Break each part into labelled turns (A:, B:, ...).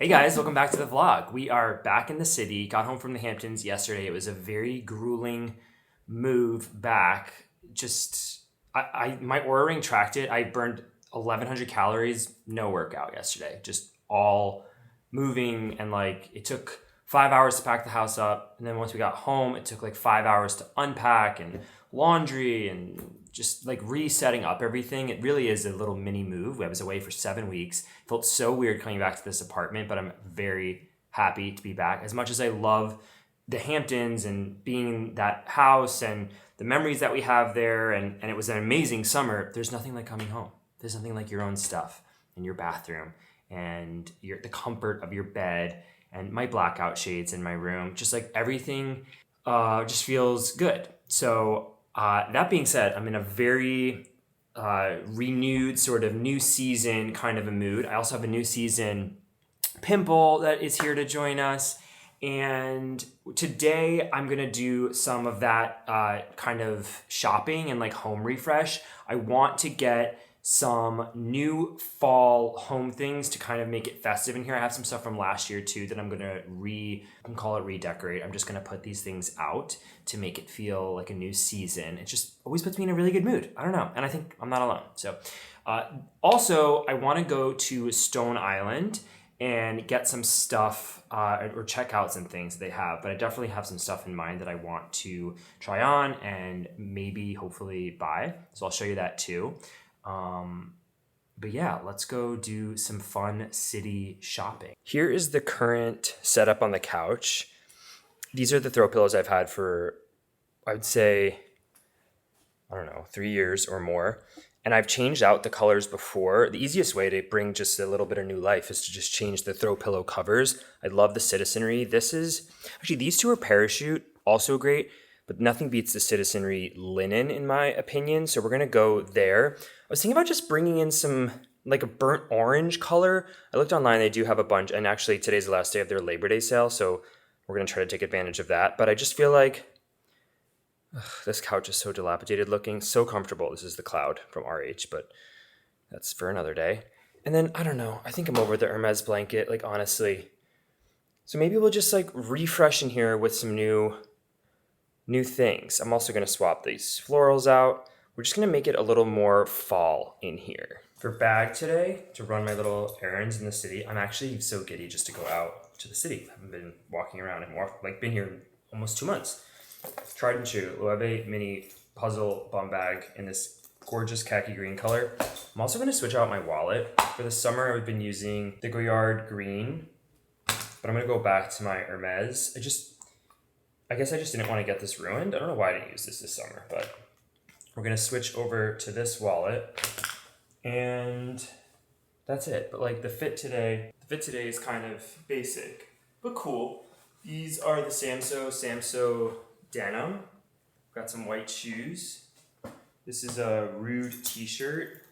A: Hey guys, welcome back to the vlog. We are back in the city, got home from the Hamptons yesterday. It was a very grueling move back. My Oura ring tracked it. I burned 1,100 calories, no workout yesterday. Just all moving and it took 5 hours to pack the house up. And then once we got home, it took 5 hours to unpack and laundry and just resetting up everything. It really is a little mini move. I was away for 7 weeks. It felt so weird coming back to this apartment, but I'm very happy to be back. As much as I love the Hamptons and being in that house and the memories that we have there, and it was an amazing summer, there's nothing like coming home. There's nothing like your own stuff in your bathroom and the comfort of your bed and my blackout shades in my room. Just everything just feels good. So that being said, I'm in a very renewed sort of new season kind of a mood. I also have a new season pimple that is here to join us. And today I'm going to do some of that kind of shopping and home refresh. I want to get some new fall home things to kind of make it festive in here. I have some stuff from last year too that I'm going to redecorate. I'm just going to put these things out to make it feel like a new season. It just always puts me in a really good mood. I don't know. And I think I'm not alone. So also I want to go to Stone Island and get some stuff or check out some things they have. But I definitely have some stuff in mind that I want to try on and maybe hopefully buy. So I'll show you that too. But yeah, let's go do some fun city shopping. Here is the current setup on the couch. These are the throw pillows I've had for, I would say, 3 years or more. And I've changed out the colors before. The easiest way to bring just a little bit of new life is to just change the throw pillow covers. I love the Citizenry. These two are Parachute, also great, but nothing beats the Citizenry linen in my opinion. So we're gonna go there. I was thinking about just bringing in some a burnt orange color. I looked online, they do have a bunch, and actually today's the last day of their Labor Day sale, so we're gonna try to take advantage of that. But I just feel this couch is so dilapidated looking, so comfortable. This is the Cloud from RH, but that's for another day. And then, I don't know, I think I'm over the Hermes blanket, honestly. So maybe we'll just refresh in here with some new things. I'm also gonna swap these florals out. We're just gonna make it a little more fall in here. For bag today, to run my little errands in the city, I'm actually so giddy just to go out to the city. I haven't been walking around and been here almost 2 months. Tried and true, Loewe mini puzzle bum bag in this gorgeous khaki green color. I'm also gonna switch out my wallet. For the summer, I've been using the Goyard green, but I'm gonna go back to my Hermes. I guess I just didn't want to get this ruined. I don't know why I didn't use this summer, but we're gonna switch over to this wallet, and that's it. But the fit today is kind of basic, but cool. These are the Samso denim. Got some white shoes. This is a Rude t-shirt.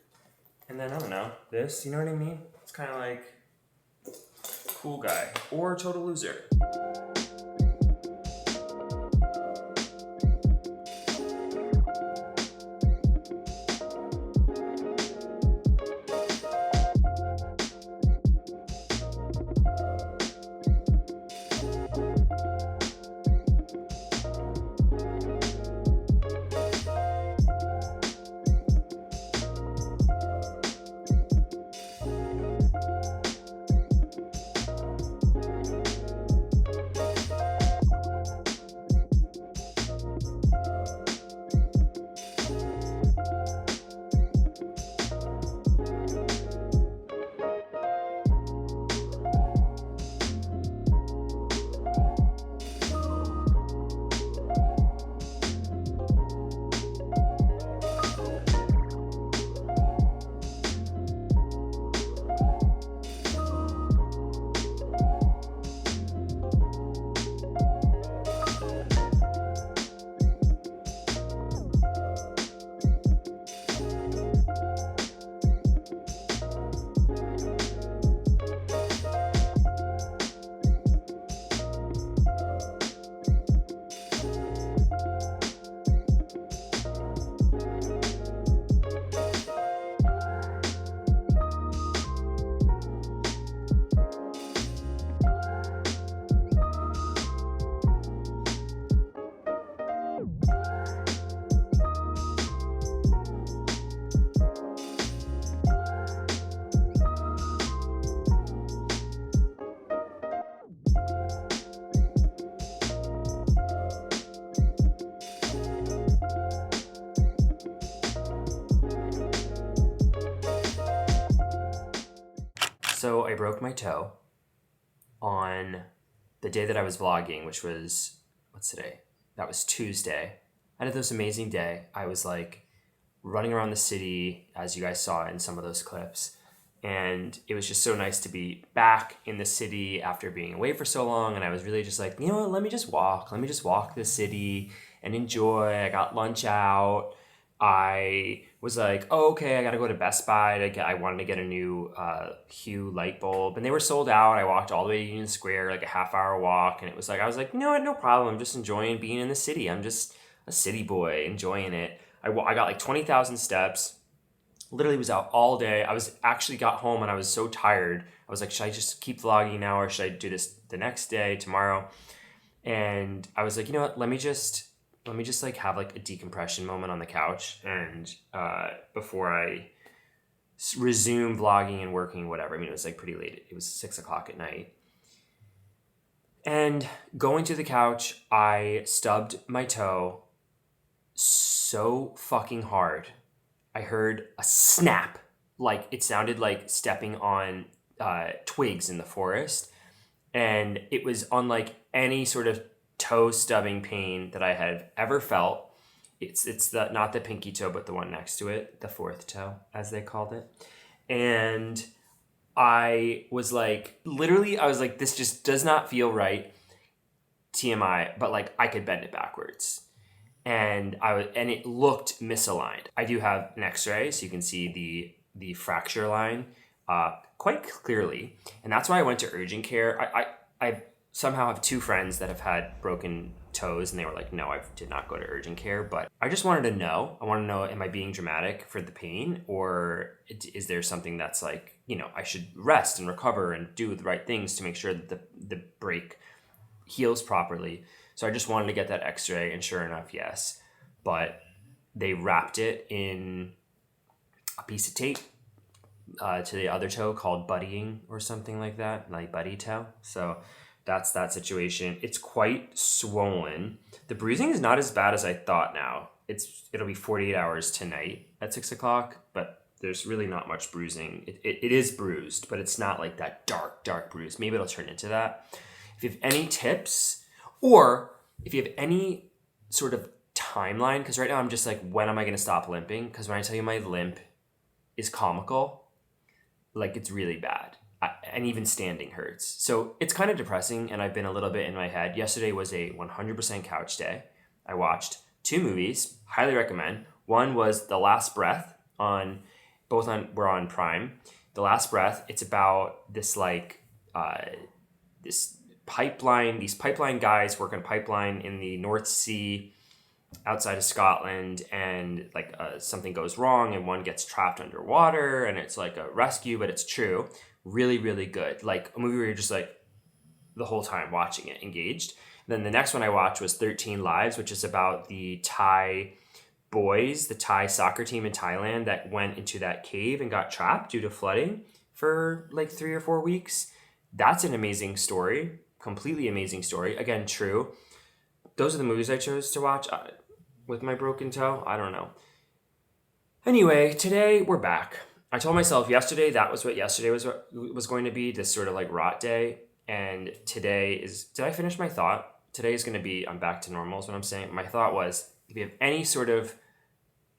A: And then, I don't know, this, you know what I mean? It's kind of cool guy or total loser. So I broke my toe on the day that I was vlogging, which was, what's today? That was Tuesday. I had this amazing day. I was like running around the city, as you guys saw in some of those clips. And it was just so nice to be back in the city after being away for so long. And I was really just like, you know what, let me just walk the city and enjoy. I got lunch out. I was like, oh, okay, I gotta go to Best Buy I wanted to get a new Hue light bulb, and they were sold out. I walked all the way to Union Square, like a half-hour walk, and it was like, I was like, you know what, no problem. I'm just enjoying being in the city. I'm just a city boy, enjoying it. I got like 20,000 steps. Literally was out all day. I was actually got home and I was so tired. I was like, should I just keep vlogging now or should I do this the next day, tomorrow? And I was like, you know what, let me just like have like a decompression moment on the couch and before I resume vlogging and working, whatever. I mean, it was like pretty late. It was 6 o'clock at night. And going to the couch, I stubbed my toe so fucking hard. I heard a snap, like it sounded like stepping on twigs in the forest. And it was unlike any sort of toe stubbing pain that I had ever felt. It's the not the pinky toe, but the one next to it, the fourth toe, as they called it. And I was like, literally, I was like, this just does not feel right. TMI, but like I could bend it backwards. And it looked misaligned. I do have an X-ray, so you can see the fracture line quite clearly, and that's why I went to urgent care. I somehow have two friends that have had broken toes, and they were like, no, I did not go to urgent care, but I just wanted to know. I want to know, am I being dramatic for the pain, or is there something that's like, you know, I should rest and recover and do the right things to make sure that the break heals properly. So I just wanted to get that X-ray, and sure enough, yes. But they wrapped it in a piece of tape to the other toe called buddying or something like that, like buddy toe. So that's that situation. It's quite swollen. The bruising is not as bad as I thought now. It'll be 48 hours tonight at 6 o'clock, but there's really not much bruising. It is bruised, but it's not like that dark bruise. Maybe it'll turn into that. If you have any tips, or if you have any sort of timeline, because right now I'm just like, when am I going to stop limping? Because when I tell you my limp is comical, like it's really bad. And even standing hurts. So it's kind of depressing, and I've been a little bit in my head. Yesterday was a 100% couch day. I watched 2 movies, highly recommend. One was The Last Breath, we're on Prime. The Last Breath, it's about this like, these pipeline guys work on pipeline in the North Sea outside of Scotland, and like something goes wrong and one gets trapped underwater, and it's like a rescue, but it's true. Really, really good. Like a movie where you're just like the whole time watching it, engaged. And then the next one I watched was 13 Lives, which is about the Thai boys, the Thai soccer team in Thailand that went into that cave and got trapped due to flooding for like 3 or 4 weeks. That's an amazing story. Completely amazing story. Again, true. Those are the movies I chose to watch with my broken toe. I don't know. Anyway, today we're back. I told myself yesterday that was what yesterday was going to be, this sort of like rot day. And today is, did I finish my thought? Today is going to be, I'm back to normal is what I'm saying. My thought was, if you have any sort of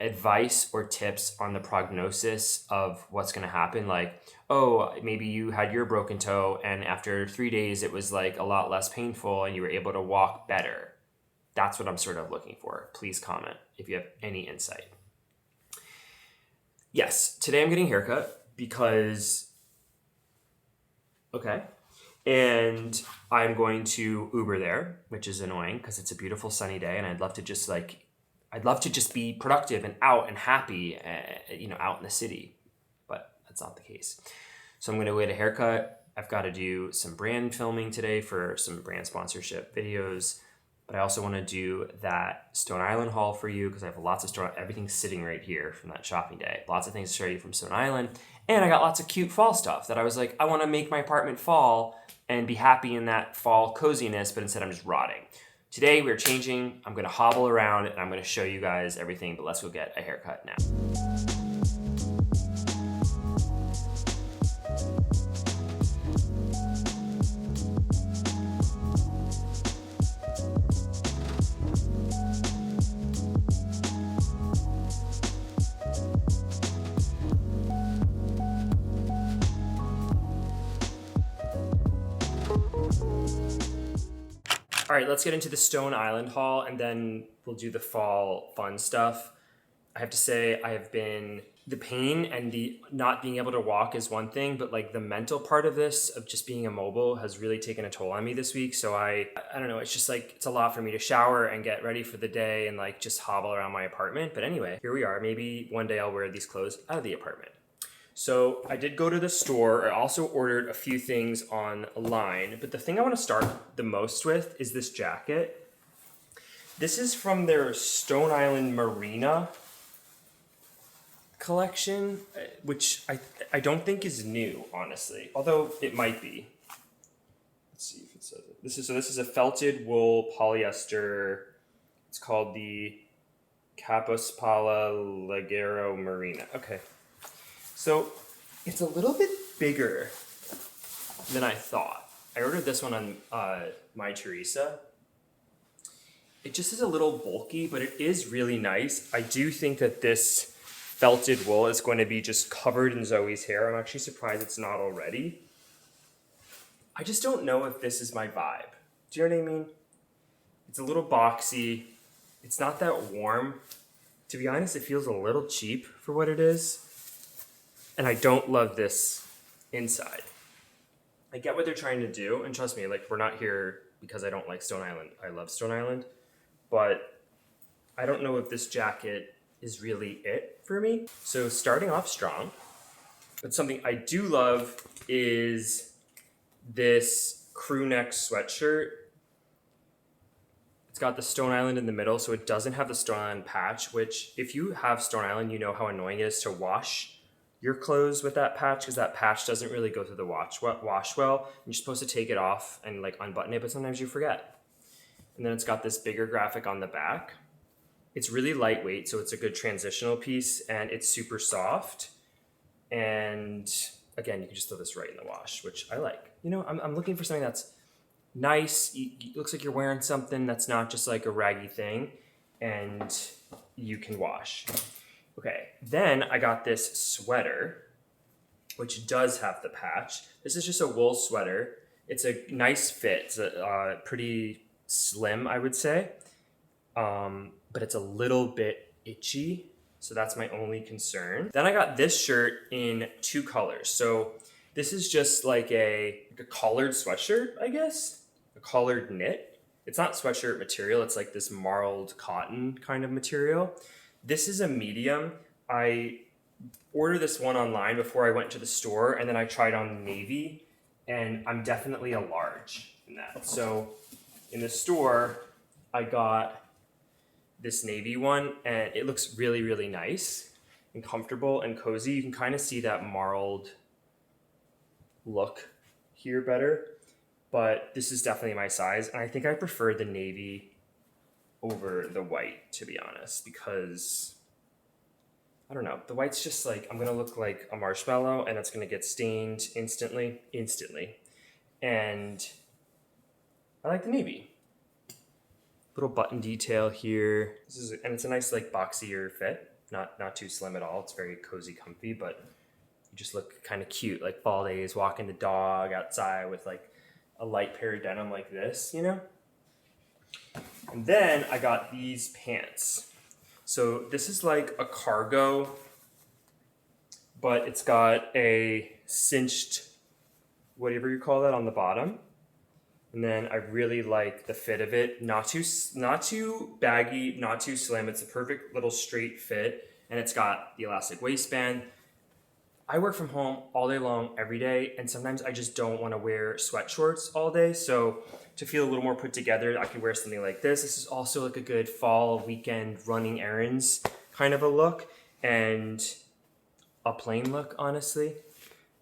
A: advice or tips on the prognosis of what's going to happen, like, oh, maybe you had your broken toe and after 3 days it was like a lot less painful and you were able to walk better. That's what I'm sort of looking for. Please comment if you have any insight. Yes, today I'm getting a haircut because, okay, and I'm going to Uber there, which is annoying because it's a beautiful sunny day and I'd love to just be productive and out and happy, out in the city, but that's not the case. So I'm going to get a haircut. I've got to do some brand filming today for some brand sponsorship videos, but I also want to do that Stone Island haul for you because I have lots of everything's sitting right here from that shopping day. Lots of things to show you from Stone Island, and I got lots of cute fall stuff that I was like, I want to make my apartment fall and be happy in that fall coziness, but instead I'm just rotting. Today we're changing. I'm going to hobble around and I'm going to show you guys everything, but let's go get a haircut now. All right, let's get into the Stone Island haul and then we'll do the fall fun stuff. I have to say the pain and the not being able to walk is one thing, but like the mental part of this, of just being immobile, has really taken a toll on me this week. So I don't know, it's just like, it's a lot for me to shower and get ready for the day and like just hobble around my apartment. But anyway, here we are. Maybe one day I'll wear these clothes out of the apartment. So I did go to the store. I also ordered a few things online, but the thing I want to start the most with is this jacket. This is from their Stone Island Marina collection, which I don't think is new, honestly, although it might be. Let's see if it says it. This is a felted wool polyester. It's called the Capospalla Leggero Marina. Okay. So it's a little bit bigger than I thought. I ordered this one on My Teresa. It just is a little bulky, but it is really nice. I do think that this felted wool is going to be just covered in Zoe's hair. I'm actually surprised it's not already. I just don't know if this is my vibe. Do you know what I mean? It's a little boxy. It's not that warm. To be honest, it feels a little cheap for what it is. And I don't love this inside. I get what they're trying to do. And trust me, like, we're not here because I don't like Stone Island. I love Stone Island. But I don't know if this jacket is really it for me. So starting off strong. But something I do love is this crew neck sweatshirt. It's got the Stone Island in the middle, so it doesn't have the Stone Island patch, which if you have Stone Island, you know how annoying it is to wash your clothes with that patch, because that patch doesn't really go through the wash well. You're supposed to take it off and like unbutton it, but sometimes you forget. And then it's got this bigger graphic on the back. It's really lightweight, so it's a good transitional piece, and it's super soft. And again, you can just throw this right in the wash, which I like. You know, I'm looking for something that's nice. It looks like you're wearing something that's not just like a raggy thing, and you can wash. Okay, then I got this sweater, which does have the patch. This is just a wool sweater. It's a nice fit. It's pretty slim, I would say. But it's a little bit itchy, so that's my only concern. Then I got this shirt in 2 colors. So this is just like a collared sweatshirt, I guess. A collared knit. It's not sweatshirt material. It's like this marled cotton kind of material. This is a medium. I ordered this one online before I went to the store, and then I tried on navy, and I'm definitely a large in that. So in the store, I got this navy one, and it looks really, really nice and comfortable and cozy. You can kind of see that marled look here better, but this is definitely my size, and I think I prefer the navy over the white, to be honest, because I don't know, the white's just like, I'm gonna look like a marshmallow and it's gonna get stained instantly, and I like the navy. Little button detail here. And it's a nice like boxier fit, not too slim at all. It's very cozy, comfy, but you just look kind of cute, like fall days, walking the dog outside with like a light pair of denim like this, you know? And then I got these pants. So this is like a cargo, but it's got a cinched, whatever you call that, on the bottom. And then I really like the fit of it. Not too baggy, not too slim. It's a perfect little straight fit. And it's got the elastic waistband. I work from home all day long, every day. And sometimes I just don't want to wear sweat shorts all day. So to feel a little more put together, I could wear something like this. This is also like a good fall weekend running errands kind of a look. And a plain look, honestly.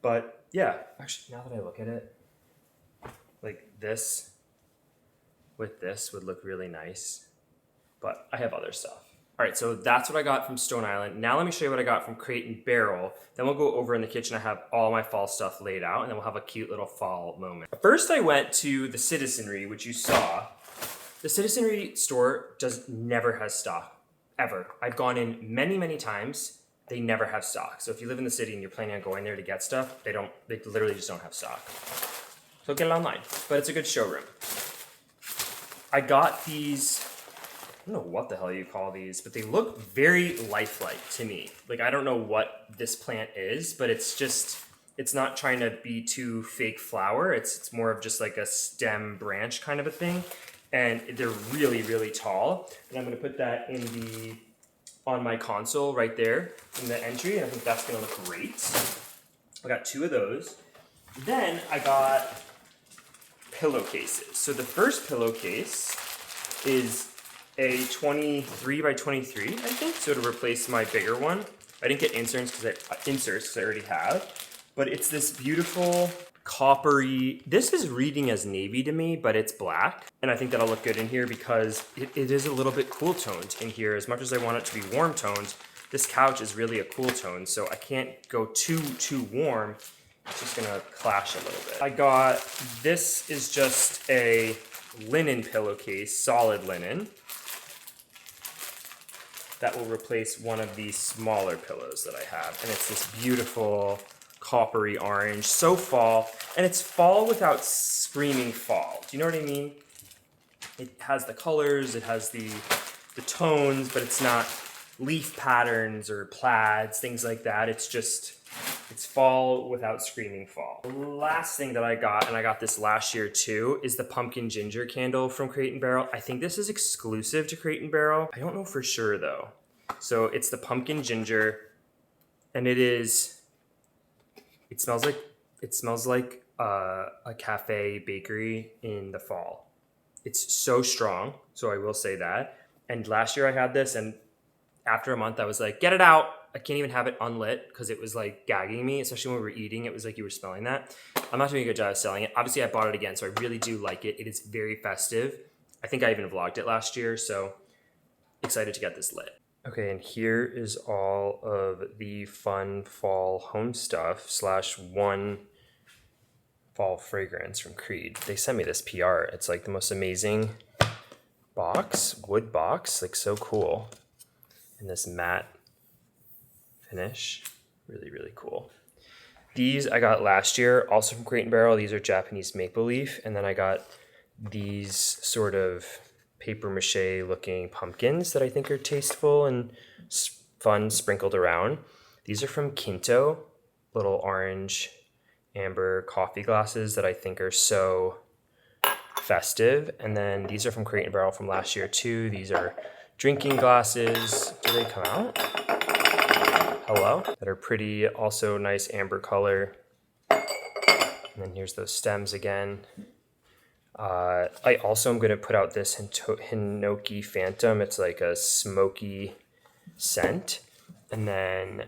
A: But yeah, actually, now that I look at it, like this with this would look really nice, but I have other stuff. All right, so that's what I got from Stone Island. Now let me show you what I got from Crate & Barrel. Then we'll go over in the kitchen. I have all my fall stuff laid out, and then we'll have a cute little fall moment. First, I went to the Citizenry, which you saw. The Citizenry store never has stock, ever. I've gone in many, many times. They never have stock. So if you live in the city and you're planning on going there to get stuff, they literally just don't have stock. So get it online, but it's a good showroom. I got these, I don't know what the hell you call these, but they look very lifelike to me. Like, I don't know what this plant is, but it's not trying to be too fake flower. It's more of just like a stem branch kind of a thing. And they're really, really tall. And I'm gonna put that on my console right there in the entry. And I think that's gonna look great. I got 2 of those. Then I got pillowcases. So the first pillowcase is a 23 by 23, I think. So to replace my bigger one. I didn't get inserts because I already have. But it's this beautiful coppery, this is reading as navy to me, but it's black. And I think that'll look good in here because it is a little bit cool toned in here. As much as I want it to be warm toned, this couch is really a cool tone. So I can't go too warm. It's just gonna clash a little bit. I got, this is just a linen pillowcase, solid linen, that will replace one of these smaller pillows that I have. And it's this beautiful coppery orange, so fall, and it's fall without screaming fall. Do you know what I mean? It has the colors, it has the tones, but it's not leaf patterns or plaids, things like that. It's just, it's fall without screaming fall. The last thing that I got, and I got this last year too, is the pumpkin ginger candle from Crate & Barrel. I think this is exclusive to Crate & Barrel. I don't know for sure though. So it's the pumpkin ginger, and it smells like a cafe bakery in the fall. It's so strong, so I will say that. And last year I had this, and after a month I was like, get it out. I can't even have it unlit because it was like gagging me, especially when we were eating. It was like you were smelling that. I'm not doing a good job of selling it. Obviously I bought it again, so I really do like it. It is very festive. I think I even vlogged it last year, so excited to get this lit. Okay, and here is all of the fun fall home stuff / one fall fragrance from Creed. They sent me this PR. It's like the most amazing box, wood box, like so cool. And this matte finish, really, really cool. These I got last year, also from Crate & Barrel. These are Japanese maple leaf. And then I got these sort of paper mache looking pumpkins that I think are tasteful and fun sprinkled around. These are from Kinto, little orange amber coffee glasses that I think are so festive. And then these are from Crate & Barrel from last year too. These are drinking glasses. Do they come out? Hello? That are pretty, also nice amber color. And then here's those stems again. I also am going to put out this Hinoki Phantom. It's like a smoky scent. And then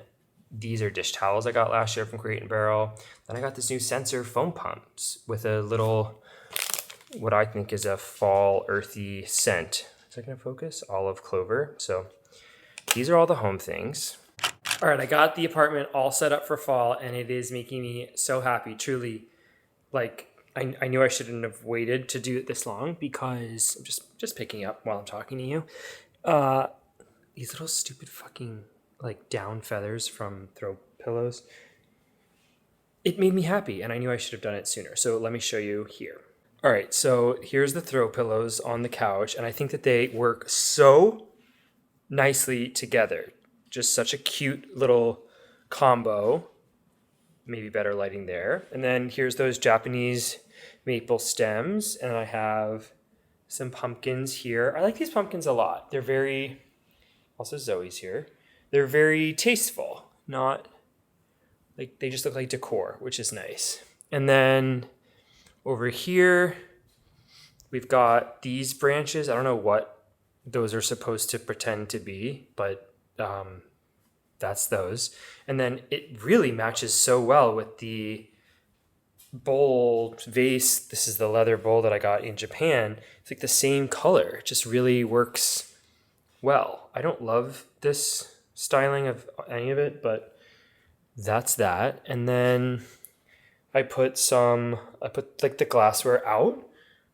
A: these are dish towels I got last year from Crate & Barrel. Then I got this new Sensor foam pumps with a little, what I think is a fall earthy scent. Is that going to focus? Olive clover. So these are all the home things. All right, I got the apartment all set up for fall, and it is making me so happy, truly. Like, I knew I shouldn't have waited to do it this long because I'm just picking up while I'm talking to you. These little stupid fucking like down feathers from throw pillows. It made me happy, and I knew I should have done it sooner. So let me show you here. All right, so here's the throw pillows on the couch, and I think that they work so nicely together. Just such a cute little combo. Maybe better lighting there. And then here's those Japanese maple stems, and I have some pumpkins here. I like these pumpkins a lot. They're very, also Zoe's here. They're very tasteful, not like, they just look like decor, which is nice. And then over here, we've got these branches. I don't know what those are supposed to pretend to be, but that's those. And then it really matches so well with the bowl vase. This is the leather bowl that I got in Japan. It's like the same color. It just really works well. I don't love this styling of any of it, but that's that. And then I put like the glassware out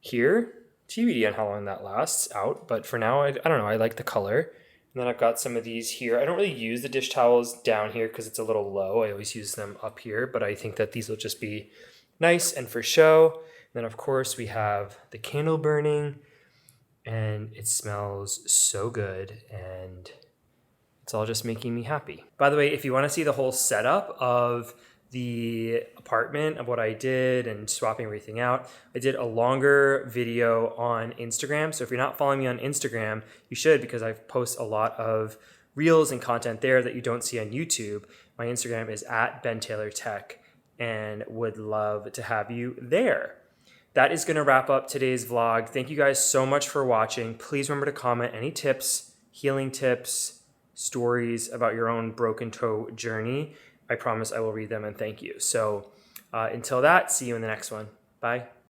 A: here. TBD on how long that lasts out, but for now, I don't know. I like the color. And then I've got some of these here. I don't really use the dish towels down here because it's a little low. I always use them up here, but I think that these will just be nice and for show. And then of course we have the candle burning. and it smells so good, and it's all just making me happy. By the way, if you want to see the whole setup of the apartment, of what I did and swapping everything out, I did a longer video on Instagram. So if you're not following me on Instagram, you should, because I post a lot of reels and content there that you don't see on YouTube. My Instagram is @BenTaylorTech, and would love to have you there. That is going to wrap up today's vlog. Thank you guys so much for watching. Please remember to comment any tips, healing tips, stories about your own broken toe journey. I promise I will read them and thank you. So until that, see you in the next one. Bye.